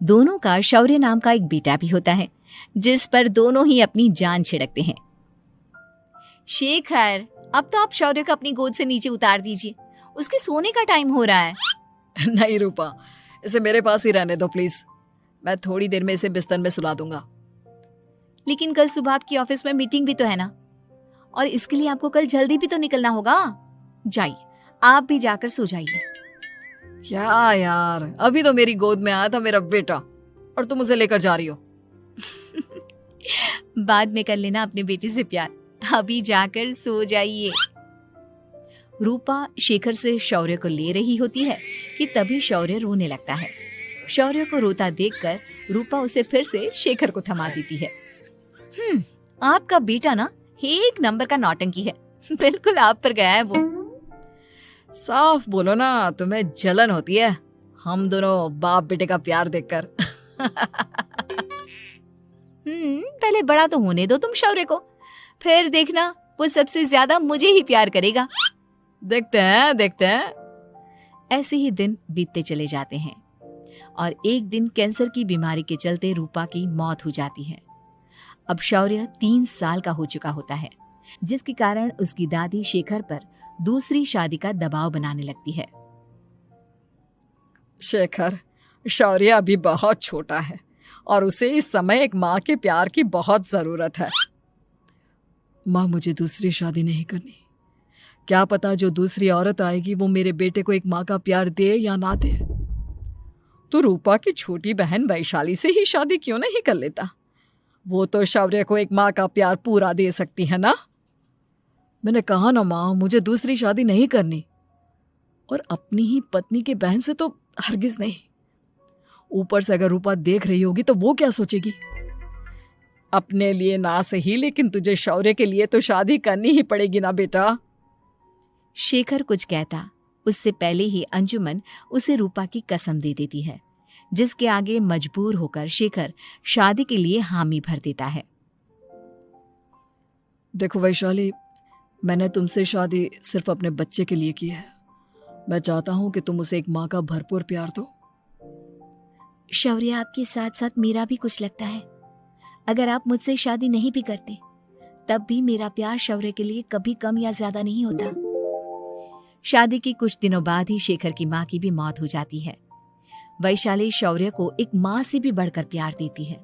दोनों का शौर्य नाम का एक बेटा भी होता है, जिस पर दोनों ही अपनी जान छिड़कते हैं। शेखर, अब तो आप शौर्य को अपनी गोद से नीचे उतार दीजिए, उसके सोने का टाइम हो रहा है। नहीं रूपा, इसे मेरे पास ही रहने दो प्लीज। मैं थोड़ी देर में इसे बिस्तर में सुला दूंगा। लेकिन कल सुबह आपकी ऑफिस में मीटिंग भी तो है ना, और इसके लिए आपको कल जल्दी भी तो निकलना होगा। जाइए, आप भी जाकर सो जाइए। क्या यार, अभी तो मेरी गोद में आया था मेरा बेटा और तुम उसे लेकर जा रही हो। बाद में कर लेना अपने बेटे से प्यार, अभी जाकर सो जाइए। रूपा शेखर से शौर्य को ले रही होती है कि तभी शौर्य रोने लगता है। शौर्य को रोता देखकर रूपा उसे फिर से शेखर को थमा देती है। आपका बेटा ना एक नंबर का नौटंकी है, बिल्कुल आप पर गया है वो। साफ बोलो ना, तुम्हें जलन होती है हम दोनों बाप बेटे का प्यार देखकर। पहले बड़ा तो होने दो तुम शौर्य को, फिर देखना वो सबसे ज्यादा मुझे ही प्यार करेगा। देखते हैं। ऐसे ही दिन बीतते चले जाते हैं और एक दिन कैंसर की बीमारी के चलते रूपा की मौत हो जाती है। अब शौर्य 3 साल का हो चुका होता है, जिसके कारण उसकी दादी शेखर पर दूसरी शादी का दबाव बनाने लगती है। शेखर, शौर्य अभी बहुत छोटा है और उसे इस समय एक माँ के प्यार की बहुत जरूरत है। माँ, मुझे दूसरी शादी नहीं करनी। क्या पता जो दूसरी औरत आएगी वो मेरे बेटे को एक माँ का प्यार दे या ना दे। तो रूपा की छोटी बहन वैशाली से ही शादी क्यों नहीं कर लेता? वो तो शौर्य को एक माँ का प्यार पूरा दे सकती है ना। मैंने कहा ना माँ, मुझे दूसरी शादी नहीं करनी, और अपनी ही पत्नी की बहन से तो हरगिज नहीं। ऊपर से अगर रूपा देख रही होगी तो वो क्या सोचेगी? अपने लिए ना सही, लेकिन तुझे शौर्य के लिए तो शादी करनी ही पड़ेगी ना बेटा। शेखर कुछ कहता उससे पहले ही अंजुमन उसे रूपा की कसम दे देती है, जिसके आगे मजबूर होकर शेखर शादी के लिए हामी भर देता है। देखो वैशाली, मैंने तुमसे शादी सिर्फ अपने बच्चे के लिए की है। मैं चाहता हूं कि तुम उसे एक माँ का भरपूर प्यार दो। शौर्य, आपके साथ साथ मेरा भी कुछ लगता है। अगर आप मुझसे शादी नहीं भी करते तब भी मेरा प्यार शौर्य के लिए कभी कम या ज्यादा नहीं होता। शादी के कुछ दिनों बाद ही शेखर की माँ की भी मौत हो जाती है। वैशाली शौर्य को एक माँ से भी बढ़कर प्यार देती है।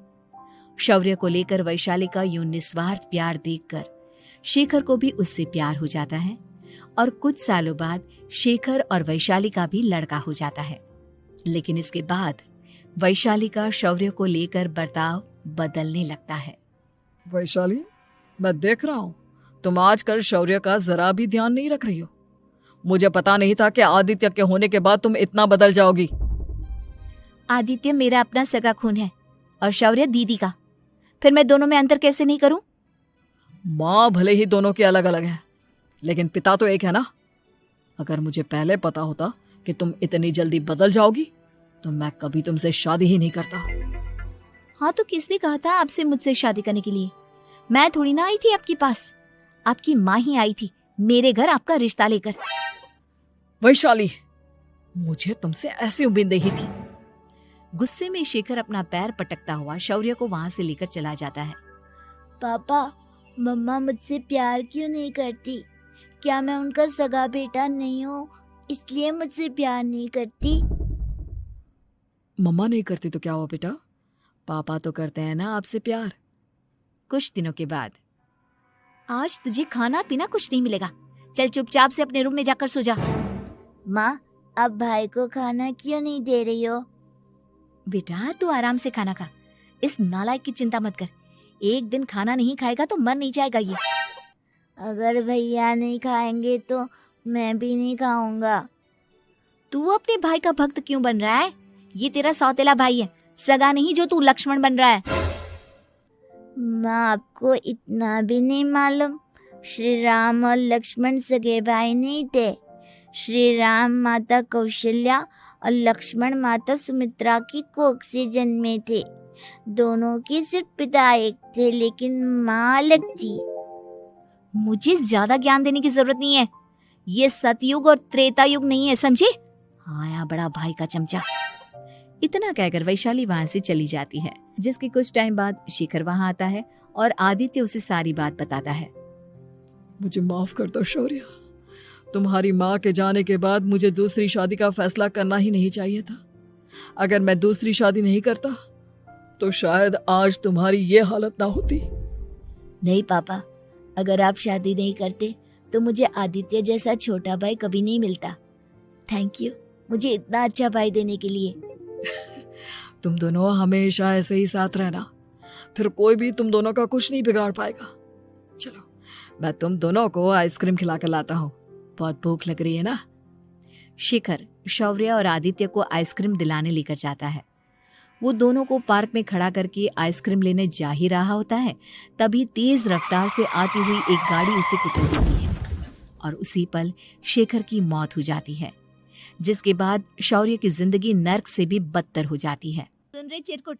शौर्य को लेकर वैशाली का यूं निस्वार्थ प्यार देखकर शेखर को भी उससे प्यार हो जाता है और कुछ सालों बाद शेखर और वैशाली का भी लड़का हो जाता है। लेकिन इसके बाद वैशाली का शौर्य को लेकर बर्ताव बदलने लगता है। वैशाली, मैं देख रहा हूँ तुम आजकल शौर्य का जरा भी ध्यान नहीं रख रही हो। मुझे पता नहीं था कि आदित्य के होने के बाद तुम इतना बदल जाओगी। आदित्य मेरा अपना सगा खून है और शौर्य दीदी का, फिर मैं दोनों में अंतर कैसे नहीं करूं? माँ भले ही दोनों की अलग अलग है, लेकिन पिता तो एक है ना। अगर मुझे पहले पता होता कि तुम इतनी जल्दी बदल जाओगी तो मैं कभी तुमसे शादी ही नहीं करता। हाँ, तो किसने कहा था आपसे मुझसे शादी करने के लिए? मैं थोड़ी ना आई थी आपके पास, आपकी माँ ही आई थी मेरे घर आपका रिश्ता लेकर। वैशाली, मुझे तुमसे ऐसी उम्मीद नहीं थी। गुस्से में शेखर अपना पैर पटकता हुआ शौर्य को वहां से लेकर चला जाता है। पापा, मम्मा मुझसे प्यार क्यों नहीं करती? क्या मैं उनका सगा बेटा नहीं हूँ इसलिए मुझसे प्यार नहीं करती? मम्मा नहीं करती तो क्या हुआ बेटा, पापा तो करते हैं ना आपसे प्यार। कुछ दिनों के बाद, आज तुझे खाना पीना कुछ नहीं मिलेगा, चल चुपचाप से अपने रूम में जाकर सो जा। माँ, अब भाई को खाना क्यों नहीं दे रही हो? बेटा तू आराम से खाना खा, इस नालायक की चिंता मत कर। एक दिन खाना नहीं खाएगा तो मर नहीं जाएगा ये। अगर भैया नहीं खाएंगे तो मैं भी नहीं खाऊंगा। तू अपने भाई का भक्त क्यों बन रहा है? ये तेरा सौतेला भाई है, सगा नहीं जो तू लक्ष्मण बन रहा है। माँ, आपको इतना भी नहीं मालूम? श्री राम और लक्ष्मण सगे भाई नहीं थे। श्री राम माता कौशल्या और लक्ष्मण माता सुमित्रा की कोख से जन्मे थे। दोनों के सिर्फ पिता एक थे, लेकिन माँ अलग थी। मुझे ज्यादा ज्ञान देने की जरूरत नहीं है, ये सतयुग और त्रेता युग नहीं है, समझे? आया बड़ा भाई का चमचा। इतना कहकर वैशाली वहां से चली जाती है। जिसके कुछ टाइम बाद शेखर वहां आता है और आदित्य उसे सारी बात बताता है। मुझे माफ कर दो शौर्य, तुम्हारी माँ के जाने के बाद मुझे दूसरी शादी का फैसला करना ही नहीं चाहिए था। अगर मैं दूसरी शादी नहीं करता तो शायद आज तुम्हारी ये हालत ना होती। नहीं पापा, अगर आप शादी नहीं करते तो मुझे आदित्य जैसा छोटा भाई कभी नहीं मिलता। थैंक यू मुझे इतना अच्छा भाई देने के लिए। तुम दोनों हमेशा ऐसे ही साथ रहना, फिर कोई भी तुम दोनों का कुछ नहीं बिगाड़ पाएगा। चलो मैं तुम दोनों को आइसक्रीम खिला कर लाता हूँ, बहुत भूख लग रही है ना। शेखर शौर्य और आदित्य को आइसक्रीम दिलाने लेकर जाता है। वो दोनों को पार्क में खड़ा करके आइसक्रीम लेने जा ही रहा होता है, तभी तेज रफ्तार से आती हुई एक गाड़ी उसे कुचल देती है और उसी पल शेखर की मौत हो जाती है। जिसके बाद शौर्य की जिंदगी नर्क से भी बदतर हो जाती है। सुन रे चिरकुट,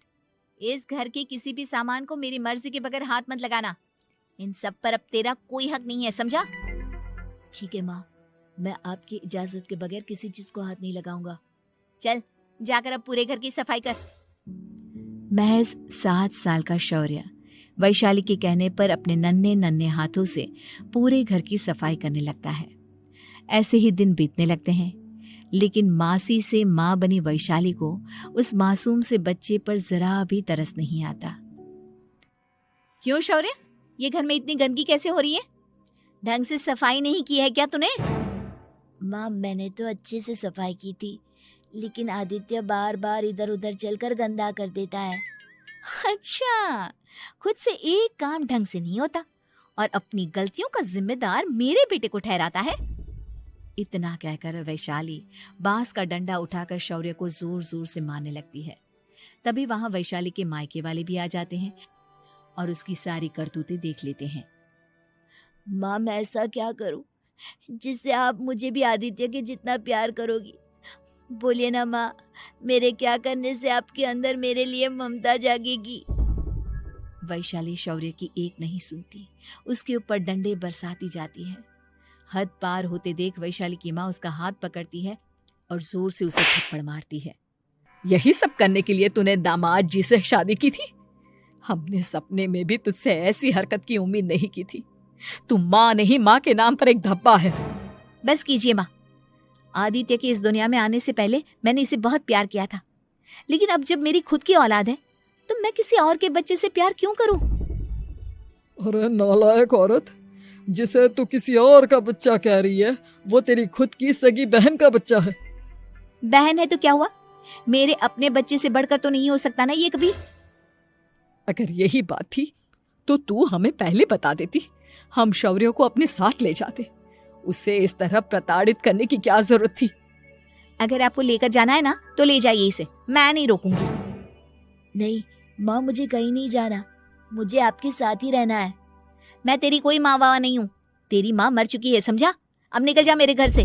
इस घर के किसी भी सामान को मेरी मर्जी के बगैर हाथ मत लगाना। इन सब पर अब तेरा कोई हक नहीं है, समझा? ठीक है माँ, मैं आपकी इजाजत के बगैर किसी चीज को हाथ नहीं लगाऊंगा। चल जाकर अब पूरे घर की सफाई कर। महज 7 साल का शौर्य वैशाली के कहने पर अपने नन्हे नन्हे हाथों से पूरे घर की सफाई करने लगता है। ऐसे ही दिन बीतने लगते हैं, लेकिन मासी से माँ बनी वैशाली को उस मासूम से बच्चे पर जरा भी तरस नहीं आता। क्यों शौर्य, ये घर में इतनी गंदगी कैसे हो रही है? ढंग से सफाई नहीं की है क्या तूने? माँ मैंने तो अच्छे से सफाई की थी, लेकिन आदित्य बार बार इधर उधर चलकर गंदा कर देता है। अच्छा, खुद से एक काम ढंग से नहीं होता और अपनी गलतियों का जिम्मेदार मेरे बेटे को ठहराता है। इतना कहकर वैशाली बांस का डंडा उठाकर शौर्य को जोर जोर से मारने लगती है। तभी वहां वैशाली के मायके वाले भी आ जाते हैं और उसकी सारी करतूतें देख लेते हैं। माँ मैं ऐसा क्या करूं जिससे आप मुझे भी आदित्य के जितना प्यार करोगी? बोलिए ना माँ, मेरे क्या करने से आपके अंदर मेरे लिए ममता जागेगी? वैशाली शौर्य की एक नहीं सुनती, उसके ऊपर डंडे बरसाती जाती है। हद पार होते देख वैशाली की माँ उसका हाथ पकड़ती है और जोर से उसे थप्पड़ मारती है। यही सब करने के लिए तूने दामाद जी से शादी की थी? हमने सपने में भी तुझसे ऐसी हरकत की उम्मीद नहीं की थी। तू माँ नहीं, माँ के नाम पर एक धब्बा है। बस कीजिए माँ, आदित्य के इस दुनिया में आने से पहले मैंने इसे बहुत प्यार किया था, लेकिन अब जब मेरी खुद की औलाद है तो मैं किसी और के बच्चे से प्यार क्यों करूं? अरे नालायक औरत, जिसे तू किसी और का बच्चा कह रही है वो तेरी खुद की सगी बहन का बच्चा है। बहन है तो क्या हुआ, मेरे अपने बच्चे से बढ़कर तो नहीं हो सकता ना ये कभी। अगर यही बात थी तो तू हमें पहले बता देती, हम शौर्य को अपने साथ ले जाते। उसे इस तरह प्रताड़ित करने की क्या जरूरत थी? अगर आपको लेकर जाना है ना तो ले जाइए इसे, मैं नहीं रोकूंगी। नहीं माँ, मुझे कहीं नहीं जाना, मुझे आपके साथ ही रहना है। मैं तेरी कोई माँ वावा नहीं हूँ, तेरी माँ मर चुकी है, समझा? अब निकल जा मेरे घर से।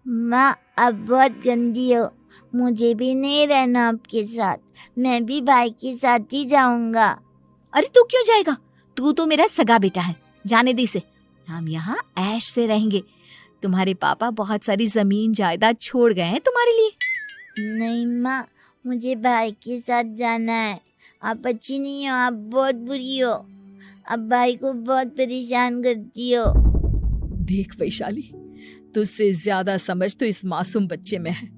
माँ आप बहुत गंदी हो, मुझे भी नहीं रहना आपके साथ, मैं भी भाई के साथ ही जाऊंगा। अरे तू क्यों जाएगा, तू तो मेरा सगा बेटा है, जाने दे इसे। हम यहाँ ऐश से रहेंगे, तुम्हारे पापा बहुत सारी जमीन जायदाद छोड़ गए हैं तुम्हारे लिए। नहीं माँ, मुझे भाई के साथ जाना है। आप अच्छी नहीं हो, आप बहुत बुरी हो, आप भाई को बहुत परेशान करती हो। देख वैशाली, तुझसे ज्यादा समझ तो इस मासूम बच्चे में है।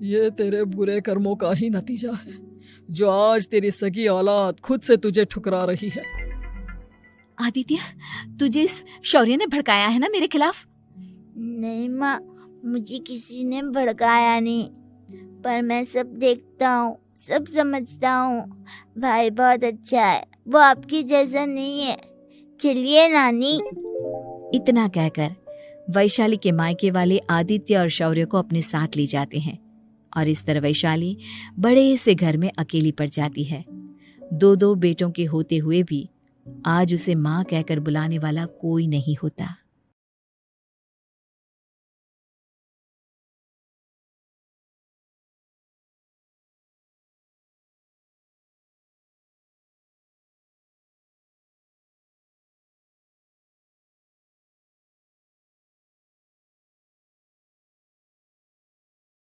ये तेरे बुरे कर्मों का ही नतीजा है जो आज तेरी सगी औलाद खुद से तुझे ठुकरा रही है। आदित्य, तुझे इस शौर्य ने भड़काया है ना मेरे खिलाफ? नहीं माँ, मुझे किसी ने भड़काया नहीं, पर मैं सब देखता हूँ, सब समझता हूँ। भाई बहुत अच्छा है, वो आपकी जैसा नहीं है। चलिए नानी। इतना कहकर वैशाली के मायके वाले आदित्य और शौर्य को अपने साथ ले जाते हैं और इस तरह वैशाली बड़े से घर में अकेली पड़ जाती है। 2 बेटों के होते हुए भी आज उसे माँ कहकर बुलाने वाला कोई नहीं होता।